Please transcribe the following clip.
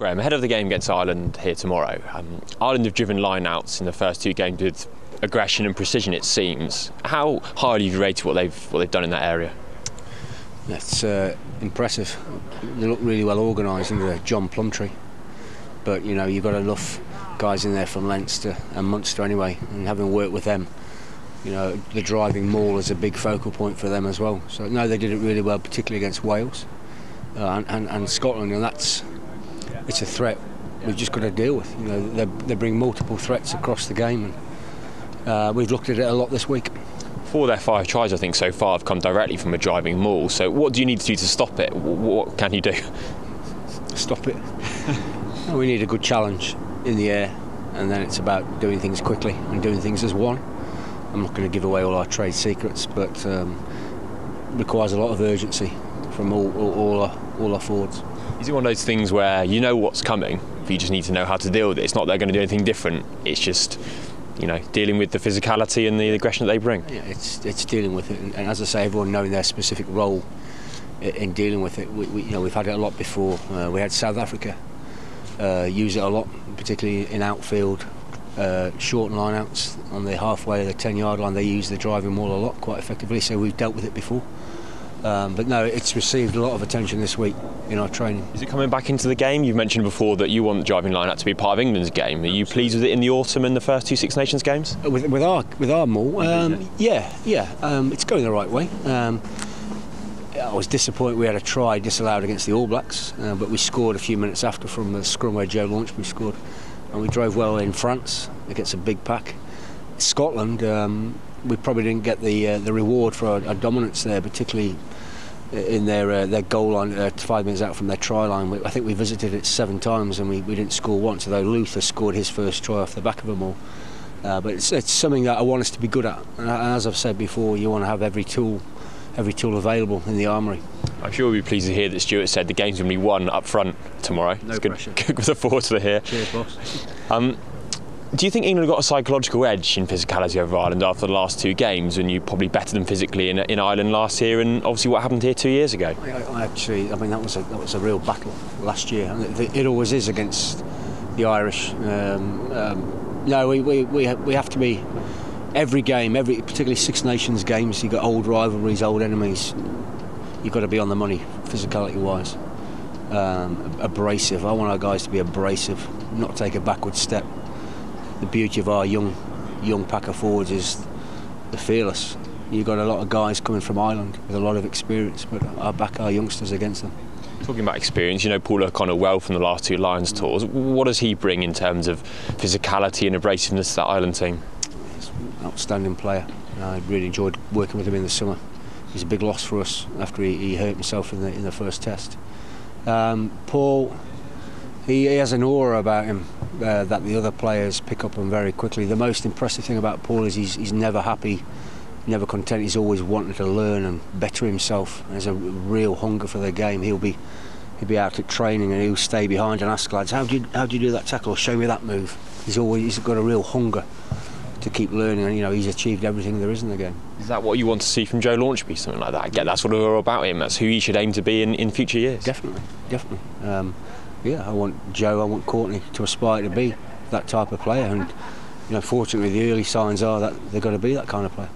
Graham, ahead of the game against Ireland here tomorrow, Ireland have driven lineouts in the first two games with aggression and precision, it seems. How highly have you rated what they've done in that area? That's impressive. They look really well organised under John Plumtree. But you know, you've got enough guys in there from Leinster and Munster anyway, and having worked with them, you know, the driving maul is a big focal point for them as well. So no, they did it really well, particularly against Wales and Scotland, and it's a threat we've just got to deal with. You know, they bring multiple threats across the game, and we've looked at it a lot this week. 4 of their 5 tries, I think, so far have come directly from a driving maul. So what do you need to do to stop it? What can you do? Stop it. We need a good challenge in the air, and then it's about doing things quickly and doing things as one. I'm not going to give away all our trade secrets, but requires a lot of urgency from all our forwards. Is it one of those things where you know what's coming, but you just need to know how to deal with it? It's not they're going to do anything different, it's just, you know, dealing with the physicality and the aggression that they bring? Yeah, it's dealing with it, and as I say, everyone knowing their specific role in dealing with it. We've had it a lot before. We had South Africa use it a lot, particularly in outfield, short lineouts on the halfway of the 10-yard line. They use the driving maul a lot, quite effectively, so we've dealt with it before. But no, it's received a lot of attention this week in our training. Is it coming back into the game? You've mentioned before that you want the driving line out to be part of England's game. Are you pleased with it in the autumn and the first 2 Six Nations games? With our maul, yeah, it's going the right way. I was disappointed we had a try disallowed against the All Blacks, but we scored a few minutes after from the scrum where Joe Launchby scored, and we drove well in France against a big pack. Scotland, we probably didn't get the reward for our dominance there, particularly in their goal line 5 minutes out from their try line. I think we visited it 7 times and we didn't score once, although Luther scored his first try off the back of them all. But it's something that I want us to be good at, and as I've said before, you want to have every tool available in the armoury. I'm sure we'll be pleased to hear that Stuart said the game's going to be won up front tomorrow. No it's pressure. Good with the forwards to hear. Cheers, boss. Do you think England got a psychological edge in physicality over Ireland after the last 2 games, when you probably bettered them physically in Ireland last year, and obviously what happened here 2 years ago? I mean, that was a real battle last year, and it always is against the Irish. No, we have to be, every game, particularly Six Nations games, you've got old rivalries, old enemies. You've got to be on the money, physicality-wise. Abrasive. I want our guys to be abrasive, not take a backward step. The beauty of our young pack of forwards is they're fearless. You've got a lot of guys coming from Ireland with a lot of experience, but I back our youngsters against them. Talking about experience, you know Paul O'Connor well from the last 2 Lions tours. What does he bring in terms of physicality and abrasiveness to that Ireland team? He's an outstanding player. I really enjoyed working with him in the summer. He's a big loss for us after he hurt himself in the first test. Paul, he has an aura about him that the other players pick up on very quickly. The most impressive thing about Paul is he's never happy, never content. He's always wanting to learn and better himself. There's a real hunger for the game. He'll be out at training and he'll stay behind and ask lads, how do you do that tackle? Show me that move. He's got a real hunger to keep learning, and you know, he's achieved everything there is in the game. Is that what you want to see from Joe Launchby, something like that? That's what we're about him. That's who he should aim to be in future years. Definitely. Yeah, I want Joe, I want Courtney to aspire to be that type of player, and you know, fortunately the early signs are that they're going to be that kind of player.